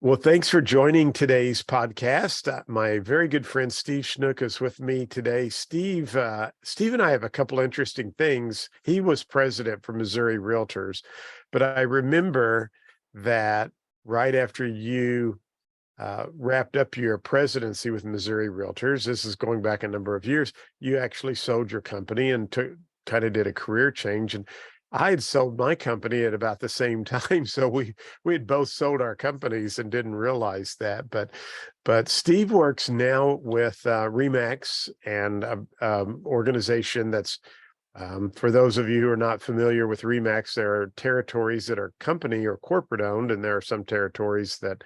Well, thanks for joining today's podcast. My very good friend Steve Snook is with me today. Steve and I have a couple interesting things. He was president for Missouri Realtors, but I remember that right after you wrapped up your presidency with Missouri Realtors, this is going back a number of years, you actually sold your company and kind of did a career change. And I had sold my company at about the same time, so we had both sold our companies and didn't realize that. But Steve works now with Remax, and organization that's for those of you who are not familiar with Remax, there are territories that are company or corporate owned, and there are some territories that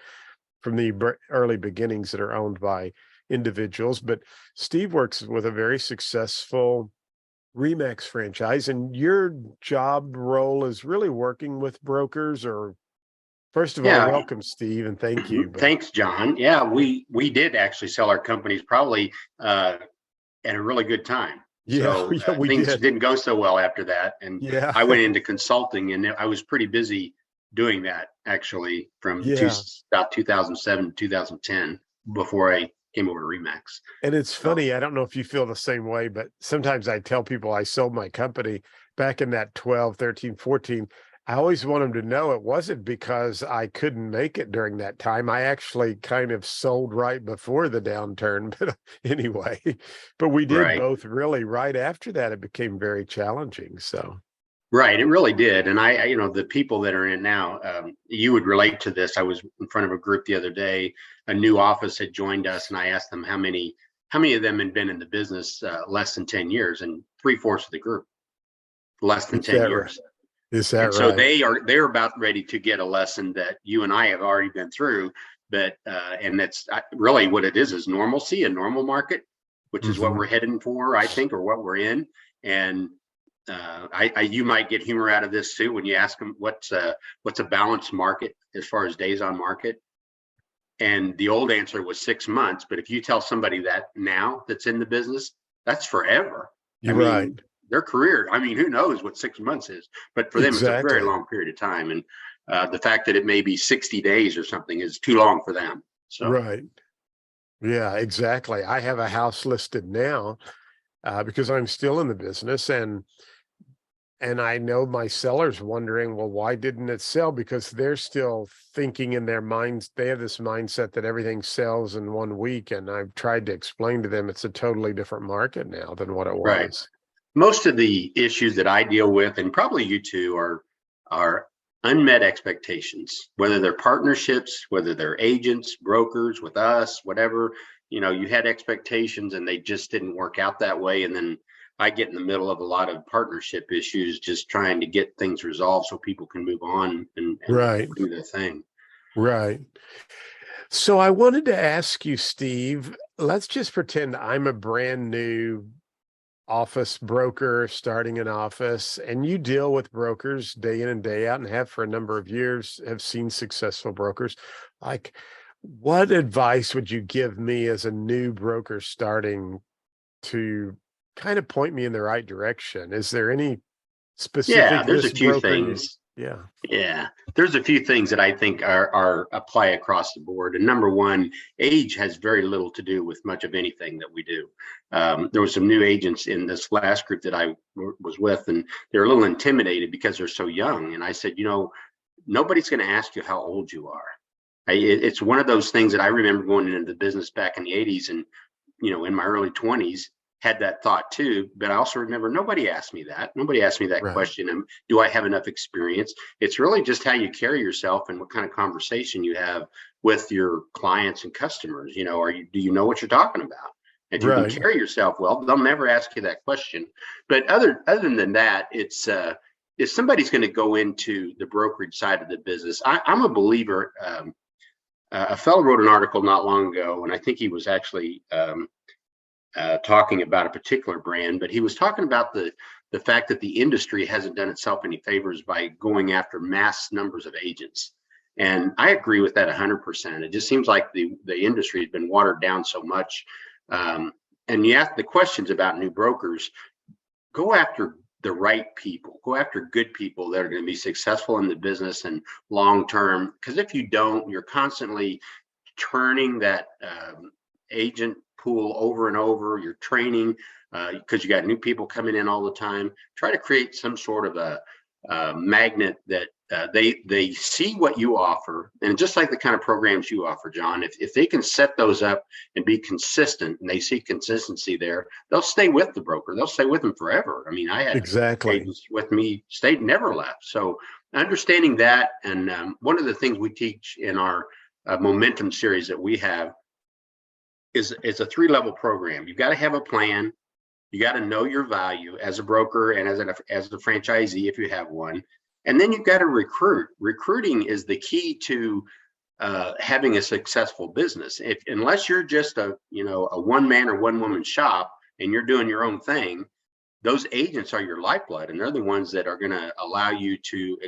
from the early beginnings that are owned by individuals. But Steve works with a very successful Remax franchise, and your job role is really working with brokers. Or first of all, Yeah, welcome, Steve, and thank you. But thanks, John. Yeah, we did actually sell our companies probably at a really good time. yeah, So yeah, we things did. didn't go so well after that, and Yeah, I went into consulting, and I was pretty busy doing that actually from yeah. about 2007 to 2010 before I came over to Remax. And it's So funny, I don't know if you feel the same way, but sometimes I tell people I sold my company back in that 12, 13, 14. I always want them to know it wasn't because I couldn't make it during that time. I actually kind of sold right before the downturn. But anyway, but we did right. both really right after that. It became very challenging. So, Right, it really did. And the people that are in now, you would relate to this. I was in front of a group the other day. A new office had joined us, and I asked them how many of them had been in the business less than 10 years, and three-fourths of the group less than is 10 that right? years. Is that And so right? they're about ready to get a lesson that you and I have already been through. But and that's really what it is normalcy, a normal market, which is what Hmm. we're heading for, I think, or what we're in. And you might get humor out of this too when you ask them what's a balanced market as far as days on market. And the old answer was 6 months. But if you tell somebody that now that's in the business, that's forever. I You're right. mean, their career, who knows what 6 months is, but for them, it's a very Exactly. long period of time. And the fact that it may be 60 days or something is too long for them. So, Right. Yeah, exactly. I have a house listed now because I'm still in the business, and I know my sellers wondering, well, why didn't it sell? Because they're still thinking in their minds, they have this mindset that everything sells in 1 week. And I've tried to explain to them it's a totally different market now than what it right. was. Most of the issues that I deal with, and probably you too, are unmet expectations, whether they're partnerships, whether they're agents, brokers with us, whatever. You had expectations and they just didn't work out that way. And then I get in the middle of a lot of partnership issues, just trying to get things resolved so people can move on and Right, do their thing. right. So I wanted to ask you, Steve, let's just pretend I'm a brand new office broker starting an office, and you deal with brokers day in and day out and have for a number of years, have seen successful brokers. Like, what advice would you give me as a new broker starting to kind of point me in the right direction? Is there any Yeah, specific there's a this few broker you things. yeah. Yeah, there's a few things that I think are apply across the board. And number one, age has very little to do with much of anything that we do. There was some new agents in this last group that I was with, and they're a little intimidated because they're so young. And I said, nobody's going to ask you how old you are. It's one of those things that I remember going into the business back in the 80s, and in my early 20s, had that thought too. But I also remember nobody asked me that. Nobody asked me that Right. question. Do I have enough experience? It's really just how you carry yourself and what kind of conversation you have with your clients and customers. Do you know what you're talking about? If you can Right. carry yourself well, they'll never ask you that question. But other than that, it's if somebody's going to go into the brokerage side of the business, I'm a believer. A fellow wrote an article not long ago, and I think he was actually talking about a particular brand, but he was talking about the fact that the industry hasn't done itself any favors by going after mass numbers of agents. And I agree with that 100%. It just seems like the industry has been watered down so much. And you ask the questions about new brokers, go after the right people. Go after good people that are going to be successful in the business and long term. Because if you don't, you're constantly turning that agent pool over and over. You're training because you got new people coming in all the time. Try to create some sort of a magnet that they see what you offer, and just like the kind of programs you offer, John, if they can set those up and be consistent, and they see consistency there, they'll stay with the broker. They'll stay with them forever. I mean, I had Exactly. agents with me, stayed, never left. So understanding that, and one of the things we teach in our momentum series that we have is a 3-level program. You've got to have a plan. You got to know your value as a broker and as a franchisee, if you have one. And then you've got to recruit. Recruiting is the key to having a successful business. Unless you're just a one man or one woman shop and you're doing your own thing, those agents are your lifeblood, and they're the ones that are going to allow you to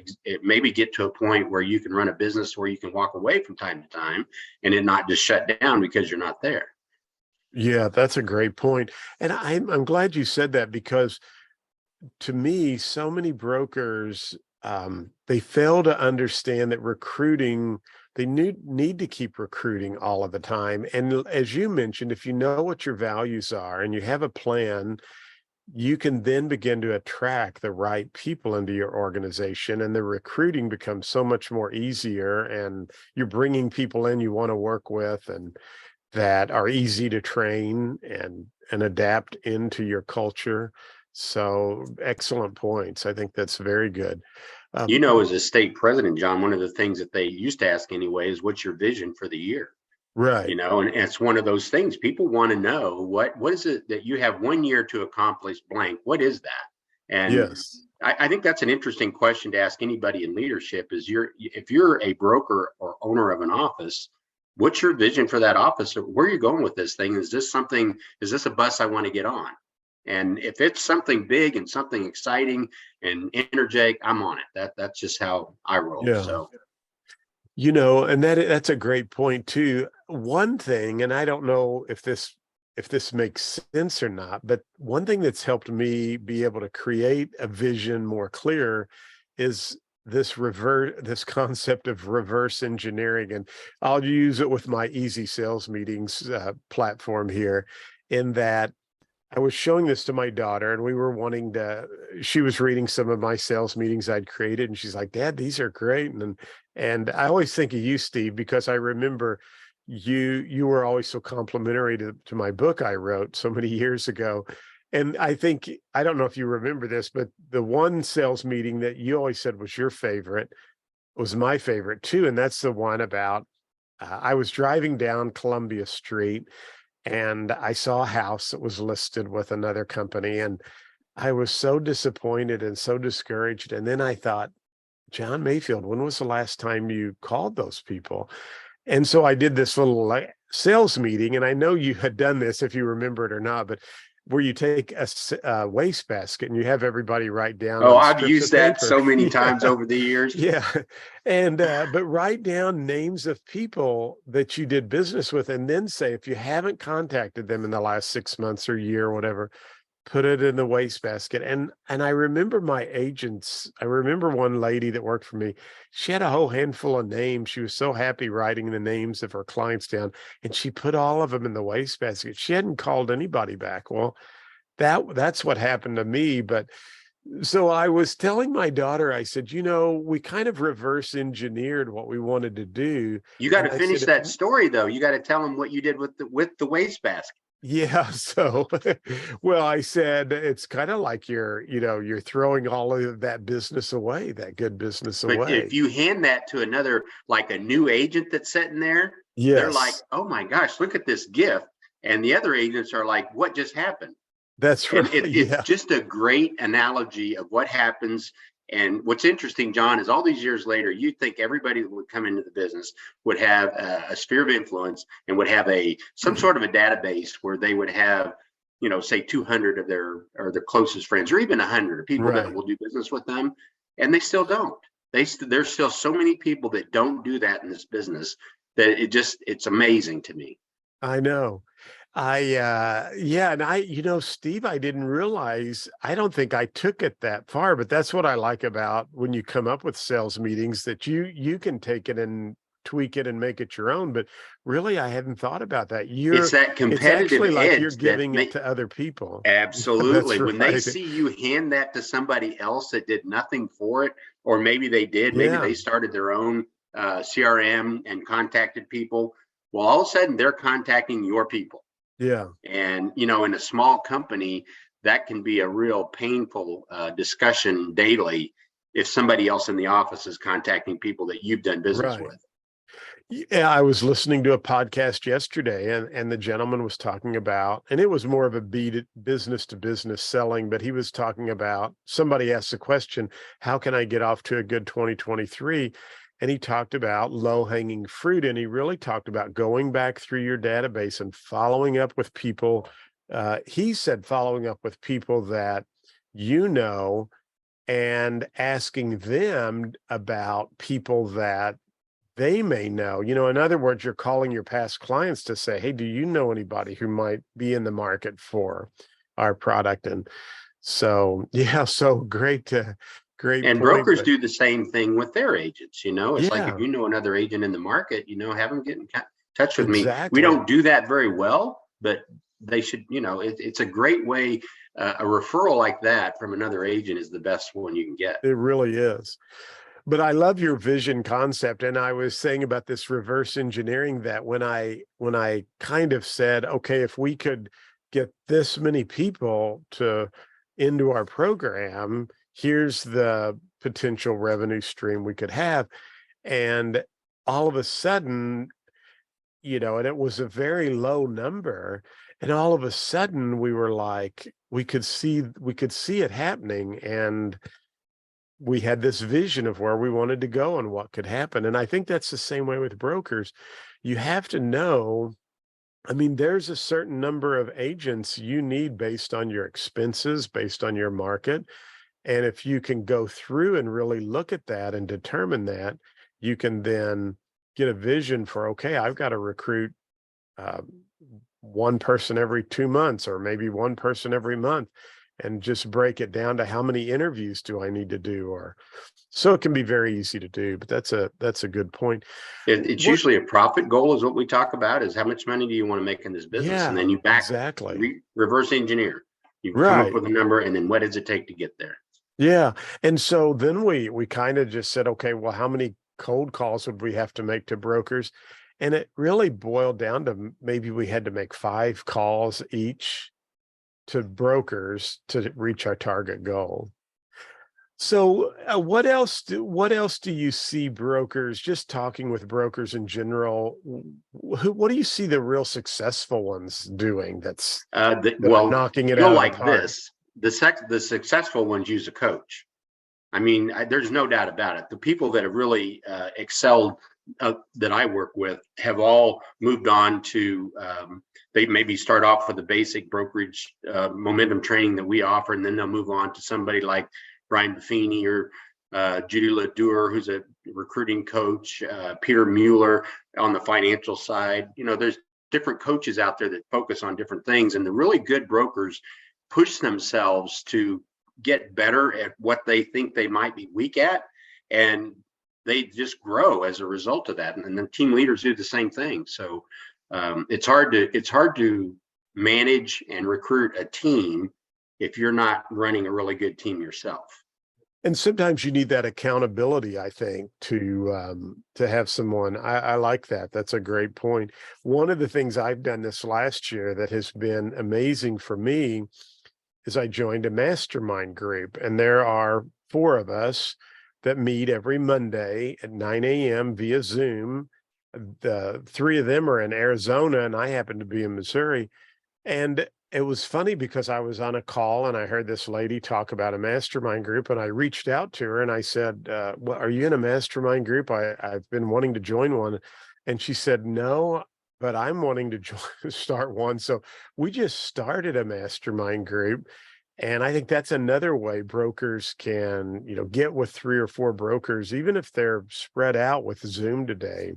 maybe get to a point where you can run a business where you can walk away from time to time and it not just shut down because you're not there. Yeah, that's a great point. And I'm glad you said that, because to me, so many brokers, they fail to understand that recruiting, they need to keep recruiting all of the time. And as you mentioned, if you know what your values are and you have a plan, you can then begin to attract the right people into your organization, and the recruiting becomes so much more easier, and you're bringing people in you want to work with and that are easy to train and adapt into your culture. So excellent points. I think that's very good. As a state president, John, one of the things that they used to ask anyway is, what's your vision for the year? Right. And it's one of those things people want to know. What is it that you have 1 year to accomplish blank? What is that? And Yes. I think that's an interesting question to ask anybody in leadership. If you're a broker or owner of an office, what's your vision for that office? Where are you going with this thing? Is this a bus I want to get on? And if it's something big and something exciting and energetic, I'm on it. That's just how I roll. Yeah. So, And that's a great point too. One thing, and I don't know if this makes sense or not, but one thing that's helped me be able to create a vision more clear is this concept of reverse engineering. And I'll use it with my Easy Sales Meetings platform here, in that I was showing this to my daughter, and she was reading some of my sales meetings I'd created, and she's like, "Dad, these are great." And I always think of you, Steve, because I remember you were always so complimentary to my book I wrote so many years ago. And I don't know if you remember this, but the one sales meeting that you always said was your favorite was my favorite too. And that's the one about, I was driving down Columbia Street, and I saw a house that was listed with another company, and I was so disappointed and so discouraged. And then I thought, John Mayfield, when was the last time you called those people? And so I did this little sales meeting, and I know you had done this, if you remember it or not, but where you take a wastebasket and you have everybody write down on I've strips used of that paper. so many Yeah. times over the years. Yeah. And, but write down names of people that you did business with, and then say, if you haven't contacted them in the last 6 months or year or whatever, put it in the wastebasket. And I remember my agents, I remember one lady that worked for me, she had a whole handful of names. She was so happy writing the names of her clients down, and she put all of them in the wastebasket. She hadn't called anybody back. Well, that's what happened to me. But so I was telling my daughter, I said, we kind of reverse engineered what we wanted to do. You got And to I finish said, that story though. You got to tell them what you did with the wastebasket. yeah. So, well, I said, it's kind of like you're throwing all of that business away, that good business But if away. you hand that to another, like a new agent that's sitting there, they're like, Yes, "Oh my gosh, look at this gift," and the other agents are like, "What just happened?" that's And right. it's Yeah. just a great analogy of what happens. And what's interesting, John, is all these years later, you'd think everybody that would come into the business would have a sphere of influence and would have some sort of a database where they would have, say 200 of their closest friends, or even 100 people that Right. will do business with them, and they still don't. There's still so many people that don't do that in this business that it's amazing to me. I know. Yeah, and Steve, I didn't realize, I don't think I took it that far, but that's what I like about when you come up with sales meetings, that you can take it and tweak it and make it your own. But really, I hadn't thought about that. It's that It's competitive actually like you're edge that giving it to other people. Yeah, absolutely. that's When they right. see you hand that to somebody else that did nothing for it, or maybe they did, maybe Yeah, they started their own CRM and contacted people. Well, all of a sudden they're contacting your people. yeah. And, in a small company, that can be a real painful discussion daily if somebody else in the office is contacting people that you've done business Right. with. Yeah, I was listening to a podcast yesterday, and the gentleman was talking about, and it was more of a business to business selling, but he was talking about, somebody asked the question, how can I get off to a good 2023? And he talked about low hanging fruit, and he really talked about going back through your database and following up with people. He said following up with people that you know, and asking them about people that they may know. In other words, you're calling your past clients to say, hey, do you know anybody who might be in the market for our product? And so, yeah, so great And point. brokers But do the same thing with their agents. It's like if yeah, you know another agent in the market, have them get in touch with me. We exactly. don't do that very well, but they should. It's a great way. A referral like that from another agent is the best one you can get. It really is. But I love your vision concept. And I was saying about this reverse engineering, that when I kind of said, okay, if we could get this many people to into our program, here's the potential revenue stream we could have. And all of a sudden, and it was a very low number. And all of a sudden we were like, we could see it happening. And we had this vision of where we wanted to go and what could happen. And I think that's the same way with brokers. You have to know, I mean, there's a certain number of agents you need based on your expenses, based on your market. And if you can go through and really look at that and determine that, you can then get a vision for, okay, I've got to recruit uh, one person every 2 months, or maybe one person every month, and just break it down to how many interviews do I need to do. Or so it can be very easy to do. But that's a good point. It's What usually a profit goal is what we talk about, is how much money do you want to make in this business? And Yeah, then you exactly. reverse engineer. You come up Right. with a number, and then what does it take to get there? Yeah. And so then we kind of just said, okay, well, how many cold calls would we have to make to brokers? And it really boiled down to maybe we had to make 5 calls each to brokers to reach our target goal. So what else do you see brokers, just talking with brokers in general, what do you see the real successful ones doing that are Well, knocking it you'll out of the like park? this. The successful ones use a coach. I mean, there's no doubt about it. The people that have really excelled that I work with have all moved on to, they maybe start off with the basic brokerage momentum training that we offer, and then they'll move on to somebody like Brian Buffini or Judy Ledour, who's a recruiting coach, Peter Mueller on the financial side. There's different coaches out there that focus on different things, and the really good brokers push themselves to get better at what they think they might be weak at, and they just grow as a result of that. And then team leaders do the same thing. So it's hard to manage and recruit a team if you're not running a really good team yourself. And sometimes you need that accountability, I think, to have someone. I like that. That's a great point. One of the things I've done this last year that has been amazing for me is I joined a mastermind group, and there are 4 of us that meet every Monday at 9 a.m. via Zoom. The 3 of them are in Arizona, and I happen to be in Missouri. And it was funny because I was on a call and I heard this lady talk about a mastermind group, and I reached out to her and I said, well, are you in a mastermind group? I've been wanting to join one. And she said, no, but I'm wanting to start one. So we just started a mastermind group. And I think that's another way brokers can, get with 3 or 4 brokers, even if they're spread out with Zoom today.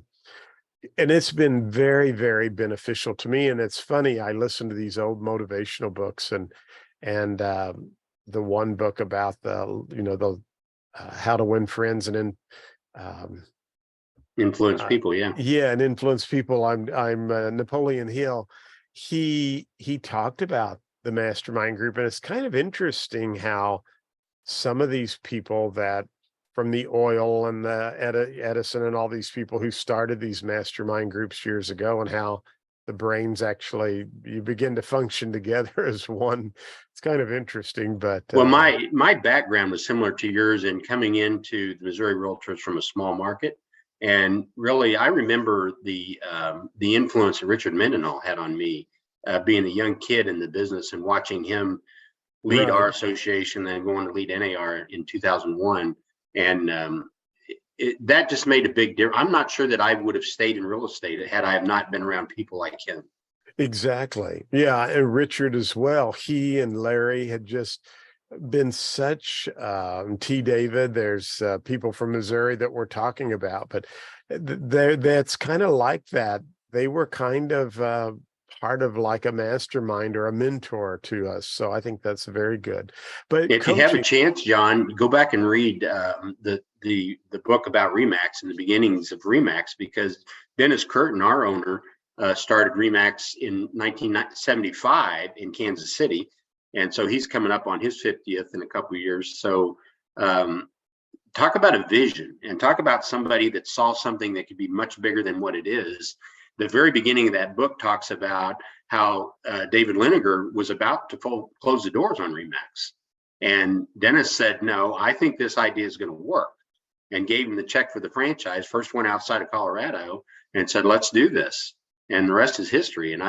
And it's been very, very beneficial to me. And it's funny, I listen to these old motivational books, and the one book about the how to win friends um, Influence people. Yeah. yeah, and influence people. I'm Napoleon Hill. He talked about the mastermind group, and it's kind of interesting how some of these people that from the oil and the Edison and all these people who started these mastermind groups years ago, and how the brains actually you begin to function together as one. It's kind of interesting, but Well, my background was similar to yours in coming into the Missouri Realtors from a small market, and really, I remember the influence that Richard Mendenhall had on me, being a young kid in the business and watching him lead right. our association, then going to lead NAR in 2001, and that just made a big difference. I'm not sure that I would have stayed in real estate had I have not been around people like him. Exactly. Yeah. And Richard as well. He and Larry had just been such T. David. There's people from Missouri that we're talking about, but that's kind of like that. They were kind of part of like a mastermind or a mentor to us. So I think that's very good. But If you have a coaching, chance, John, go back and read the book about Remax and the beginnings of Remax, because Dennis Curtin, our owner, started Remax in 1975 in Kansas City, and so he's coming up on his 50th in a couple of years. So talk about a vision, and talk about somebody that saw something that could be much bigger than what it is. The very beginning of that book talks about how David Liniger was about to close the doors on Remax. And Dennis said, no, I think this idea is going to work, and gave him the check for the franchise, first one outside of Colorado, and said, let's do this. And the rest is history. And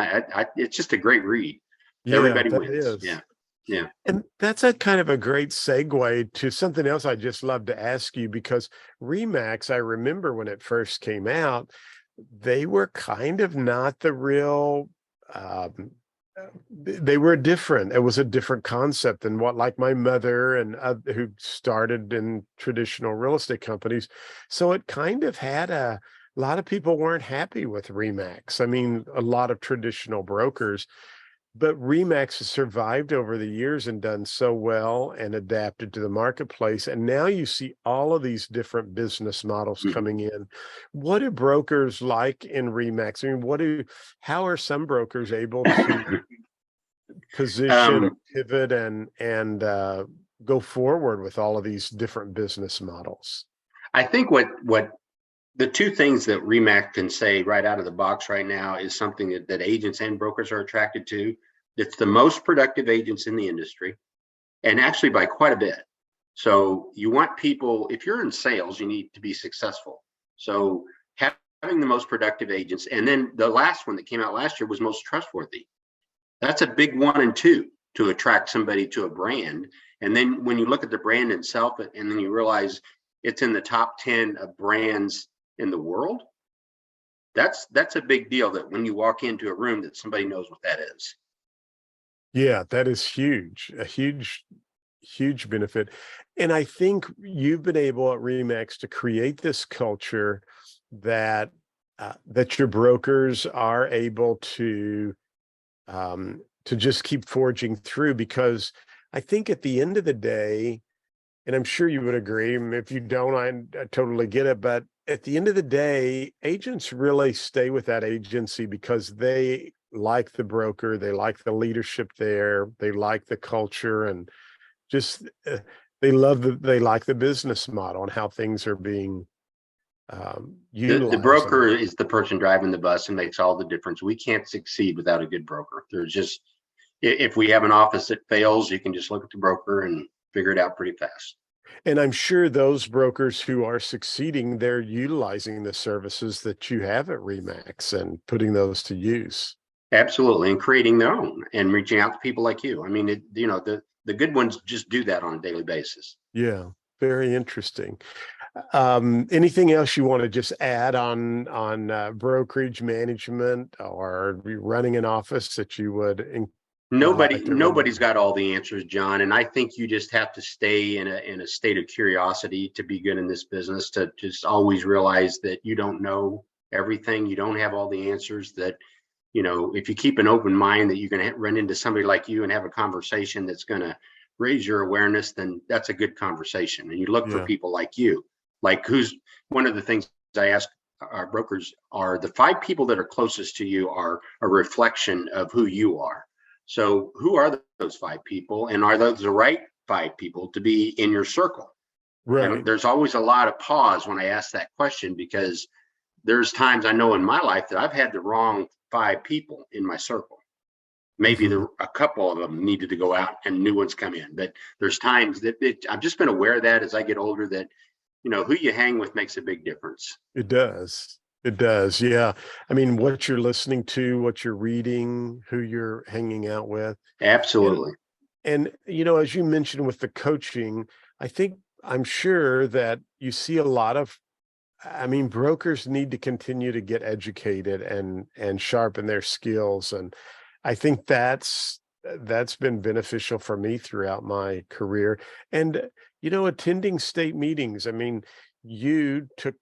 it's just a great read. yeah, Everybody that wins. is. Yeah. Yeah. And that's a kind of a great segue to something else I just love to ask you, because Remax, I remember when it first came out, they were kind of not the real, they were different. It was a different concept than what, like my mother and who started in traditional real estate companies. So it kind of had a lot of people weren't happy with Remax. I mean, a lot of traditional brokers, but Remax has survived over the years and done so well and adapted to the marketplace. And now you see all of these different business models Mhm. coming in. What do brokers like in Remax? I mean, how are some brokers able to position and um, pivot and go forward with all of these different business models? I think what the two things that Remax can say right out of the box right now is something that agents and brokers are attracted to. It's the most productive agents in the industry, and actually by quite a bit. So you want people, if you're in sales, you need to be successful. So having the most productive agents, and then the last one that came out last year was most trustworthy. That's a big one and two to attract somebody to a brand. And then when you look at the brand itself, and then you realize it's in the top 10 of brands in the world, that's a big deal, that when you walk into a room that somebody knows what that is. Yeah, that is huge, a huge benefit. And I think you've been able at Remax to create this culture that that your brokers are able to just keep forging through, because I think at the end of the day, and I'm sure you would agree, and if you don't, I totally get it, but at the end of the day, agents really stay with that agency because they like the broker, they like the leadership there, they like the culture, and just they like the business model and how things are being The utilized. broker is the person driving the bus and makes all the difference. We can't succeed without a good broker. There's just, if we have an office that fails, you can just look at the broker and figure it out pretty fast. And I'm sure those brokers who are succeeding, they're utilizing the services that you have at Remax and putting those to use. Absolutely. And creating their own and reaching out to people like you. I mean, the good ones just do that on a daily basis. Yeah, very interesting. Anything else you want to just add on brokerage management or running an office that you would highlight to everyone? Nobody's got all the answers, John. And I think you just have to stay in a state of curiosity to be good in this business, to just always realize that you don't know everything. You don't have all the answers. That, if you keep an open mind, that you're going to run into somebody like you and have a conversation that's going to raise your awareness, then that's a good conversation. And you look for Yeah. people like you. Like, who's one of the things I ask our brokers are, the 5 people that are closest to you are a reflection of who you are. So who are those 5 people, and are those the right 5 people to be in your circle? Right. And there's always a lot of pause when I ask that question, because there's times I know in my life that I've had the wrong 5 people in my circle. Maybe a couple of them needed to go out and new ones come in. But there's times that I've just been aware of that as I get older, that, who you hang with makes a big difference. It does. It does. Yeah. I mean, what you're listening to, what you're reading, who you're hanging out with. Absolutely. And, as you mentioned with the coaching, I'm sure that you see a lot of, brokers need to continue to get educated and sharpen their skills. And I think that's been beneficial for me throughout my career. And, attending state meetings. I mean, you took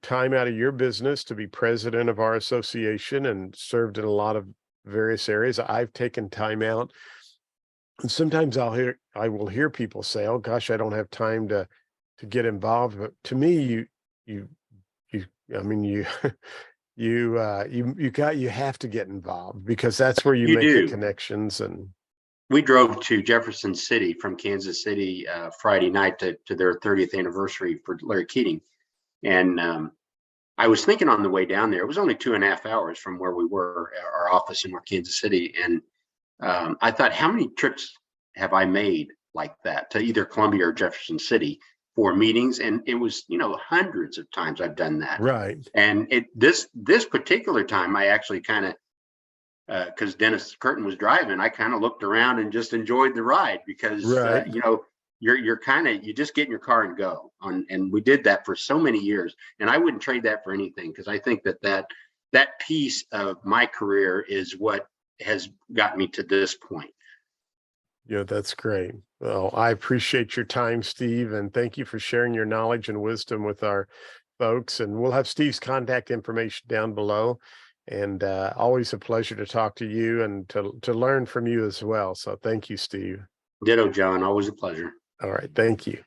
time out of your business to be president of our association and served in a lot of various areas. I've taken time out. And sometimes I will hear people say, "Oh gosh, I don't have time to get involved." But to me, you, I mean, you, you have to get involved, because that's where you You make the do. connections. And We drove to Jefferson City from Kansas City Friday night to their 30th anniversary for Larry Keating. And I was thinking on the way down there, it was only 2.5 hours from where we were, our office in North Kansas City. And I thought, how many trips have I made like that to either Columbia or Jefferson City for meetings? And it was, hundreds of times I've done that. right, And this particular time, I actually kind of, because Dennis Curtin was driving, I kind of looked around and just enjoyed the ride, because right. you just get in your car and go on. And we did that for so many years, and I wouldn't trade that for anything, because I think that piece of my career is what has got me to this point. Yeah, that's great. Well, I appreciate your time, Steve, and thank you for sharing your knowledge and wisdom with our folks. And we'll have Steve's contact information down below. And always a pleasure to talk to you and to learn from you as well. So thank you, Steve. Ditto, John. Always a pleasure. All right. Thank you.